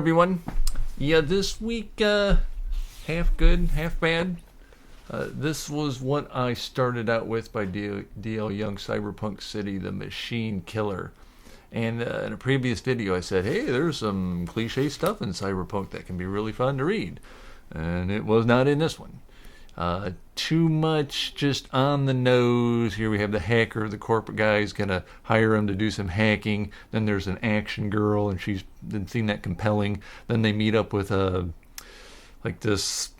Everyone. Yeah, this week, half good, half bad. This was what I started out with by D.L. Young, Cyberpunk City, the Machine Killer. And in a previous video I said, hey, there's some cliche stuff in Cyberpunk that can be really fun to read. And it was not in this one. Too much just on the nose. Here we have the hacker, the corporate guy is going to hire him to do some hacking. Then there's an action girl, and she's didn't seem that compelling. Then they meet up with like this.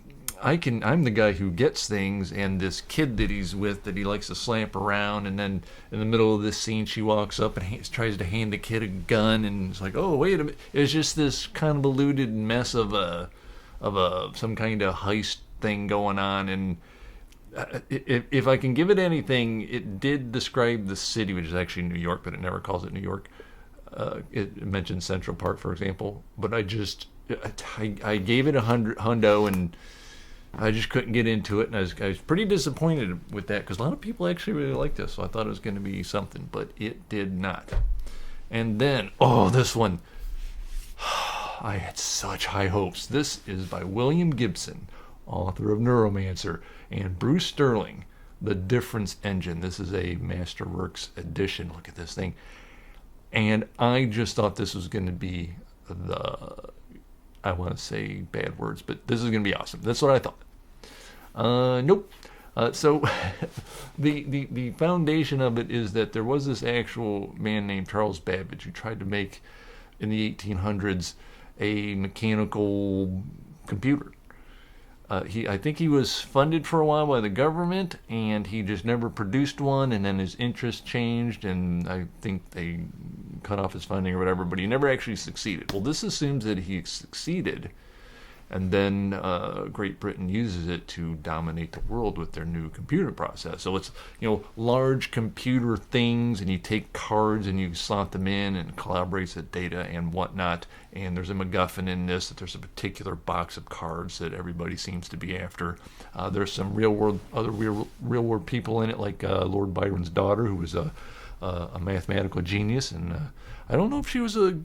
I'm the guy who gets things, and this kid that he's with that he likes to slap around. And then in the middle of this scene, she walks up and tries to hand the kid a gun, and it's like, oh, wait a minute. It's just this convoluted mess of some kind of heist thing going on. And if I can give it anything, it did describe the city, which is actually New York, but it never calls it New York. It mentions Central Park, for example, but I gave it 100 hundo, and I just couldn't get into it, and I was pretty disappointed with that, because a lot of people actually really liked this, so I thought it was going to be something, but it did not. And then, this one, I had such high hopes. This is by William Gibson, author of Neuromancer, and Bruce Sterling, The Difference Engine. This is a Masterworks edition. Look at this thing. And I just thought this was going to be I want to say bad words, but this is going to be awesome. That's what I thought. Nope. So the foundation of it is that there was this actual man named Charles Babbage who tried to make, in the 1800s, a mechanical computer. I think he was funded for a while by the government, and he just never produced one, and then his interest changed, and I think they cut off his funding or whatever, but he never actually succeeded. Well, this assumes that he succeeded, and then Great Britain uses it to dominate the world with their new computer process. So it's, large computer things, and you take cards and you slot them in, and it collaborates the data and whatnot. And there's a MacGuffin in this, that there's a particular box of cards that everybody seems to be after. There's some real world people in it, like Lord Byron's daughter, who was a mathematical genius, and I don't know if she was a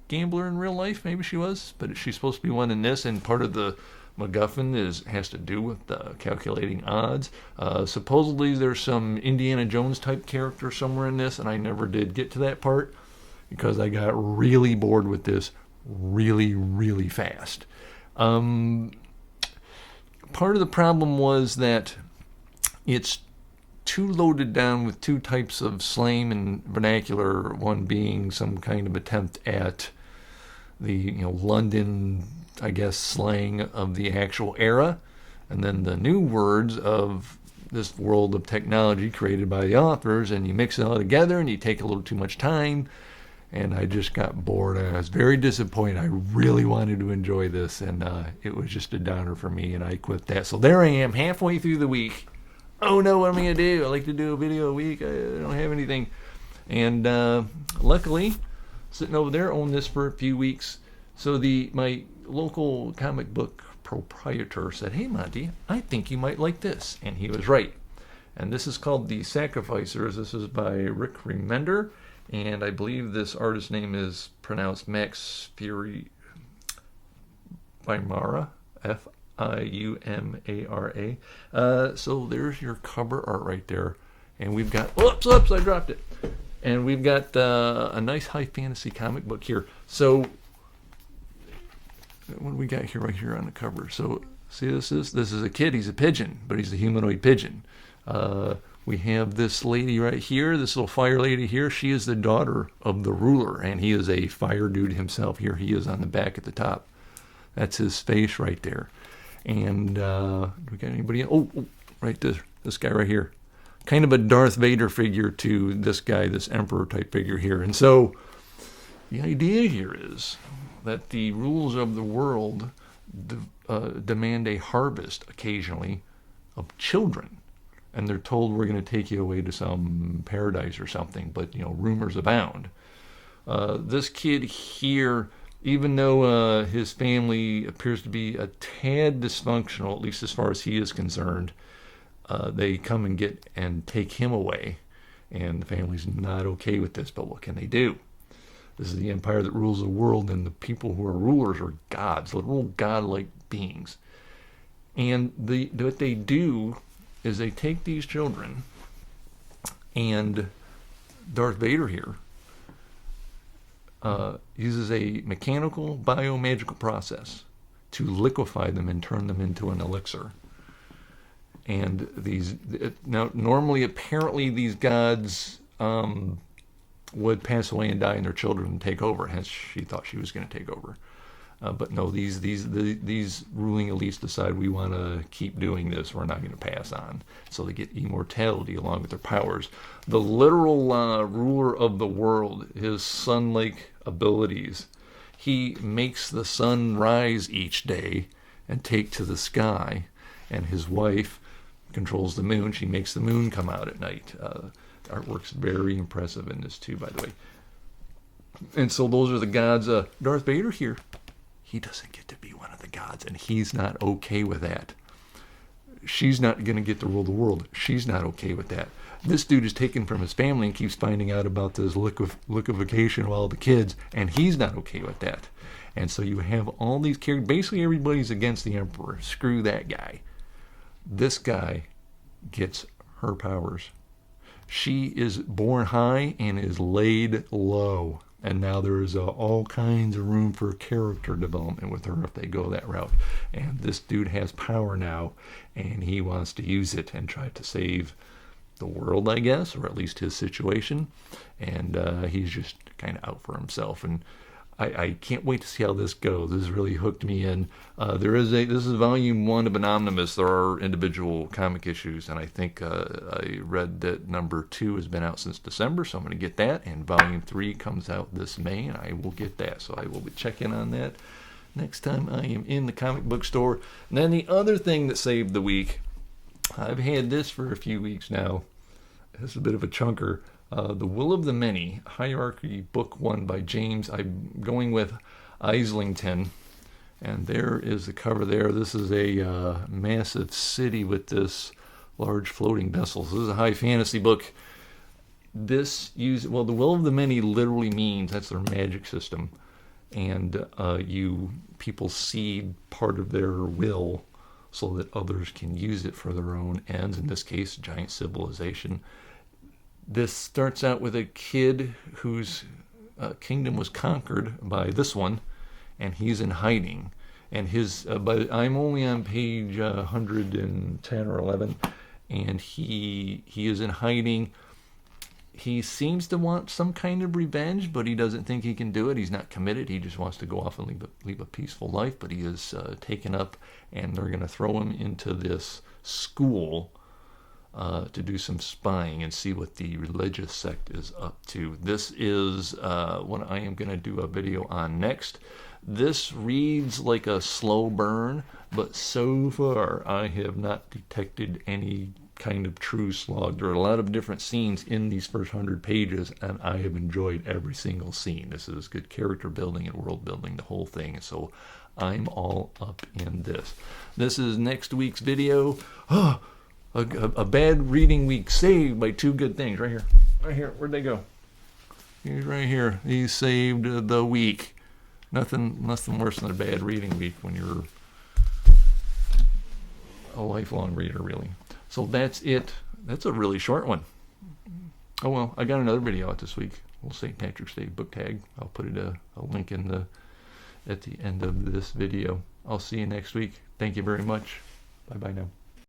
gambler in real life. Maybe she was, but she's supposed to be one in this, and part of the MacGuffin has to do with calculating odds. Supposedly there's some Indiana Jones type character somewhere in this, and I never did get to that part because I got really bored with this really, really fast. Part of the problem was that it's too loaded down with two types of slang and vernacular, one being some kind of attempt at the London, I guess, slang of the actual era, and then the new words of this world of technology created by the authors, and you mix it all together and you take a little too much time, and I just got bored. I was very disappointed. I really wanted to enjoy this, and it was just a downer for me, and I quit that. So there I am, halfway through the week. Oh no, what am I going to do? I like to do a video a week. I don't have anything. And luckily, sitting over there, owned this for a few weeks. So my local comic book proprietor said, hey Monty, I think you might like this. And he was right. And this is called The Sacrificers. This is by Rick Remender. And I believe this artist's name is pronounced Max Fury Weimara, Fiumara. So there's your cover art right there. And we've got, oops, I dropped it. And we've got a nice high fantasy comic book here. So what do we got here right here on the cover? So see, this is a kid. He's a pigeon, but he's a humanoid pigeon. We have this lady right here, this little fire lady here. She is the daughter of the ruler, and he is a fire dude himself. Here he is on the back at the top. That's his face right there. And do we got anybody? Right there, this guy right here. Kind of a Darth Vader figure to this guy, this emperor type figure here. And so the idea here is that the rules of the world demand a harvest occasionally of children. And they're told, we're going to take you away to some paradise or something. But, rumors abound. This kid here, even though his family appears to be a tad dysfunctional, at least as far as he is concerned, they come and take him away. And the family's not okay with this, but what can they do? This is the empire that rules the world, and the people who are rulers are gods, literal godlike beings. And what they do is they take these children, and Darth Vader here uses a mechanical biomagical process to liquefy them and turn them into an elixir. And now normally apparently these gods would pass away and die, and their children would take over. Hence, she thought she was going to take over. But no, these ruling elites decide we want to keep doing this. We're not going to pass on. So they get immortality along with their powers. The literal ruler of the world, his sun-like abilities, he makes the sun rise each day and take to the sky. And his wife controls the moon. She makes the moon come out at night. Artwork's very impressive in this too, by the way. And so those are the gods. Darth Vader here, he doesn't get to be one of the gods, and he's not okay with that. She's not going to get to rule the world. She's not okay with that. This dude is taken from his family and keeps finding out about this liquefaction of all the kids, and he's not okay with that. And so you have all these characters. Basically, everybody's against the Emperor. Screw that guy. This guy gets her powers. She is born high and is laid low. And now there is all kinds of room for character development with her if they go that route. And this dude has power now, and he wants to use it and try to save the world, I guess, or at least his situation. And he's just kind of out for himself. And I can't wait to see how this goes. This really hooked me in. This is volume 1 of Anonymous. There are individual comic issues, and I think I read that number 2 has been out since December, so I'm going to get that. And volume 3 comes out this May, and I will get that. So I will be checking on that next time I am in the comic book store. And then the other thing that saved the week, I've had this for a few weeks now. This is a bit of a chunker. The Will of the Many, Hierarchy, Book 1 by James. I'm going with Islington. And there is the cover there. This is a massive city with this large floating vessel. So this is a high fantasy book. The Will of the Many literally means that's their magic system. And people cede part of their will so that others can use it for their own ends. In this case, giant civilization. This starts out with a kid whose kingdom was conquered by this one, and he's in hiding. And but I'm only on page 110 or 11, and he is in hiding. He seems to want some kind of revenge, but he doesn't think he can do it. He's not committed. He just wants to go off and live a peaceful life. But he is taken up, and they're going to throw him into this school to do some spying and see what the religious sect is up to. This is what I am going to do a video on next. This reads like a slow burn, but so far I have not detected any kind of true slog. There are a lot of different scenes in these first 100 pages, and I have enjoyed every single scene. This is good character building and world building, the whole thing. So I'm all up in this. This is next week's video. A bad reading week saved by 2 good things. Right here. Right here. Where'd they go? He's right here. He saved the week. Nothing worse than a bad reading week when you're a lifelong reader, really. So that's it. That's a really short one. Oh well, I got another video out this week. Well, St. Patrick's Day book tag. I'll put a link at the end of this video. I'll see you next week. Thank you very much. Bye-bye now.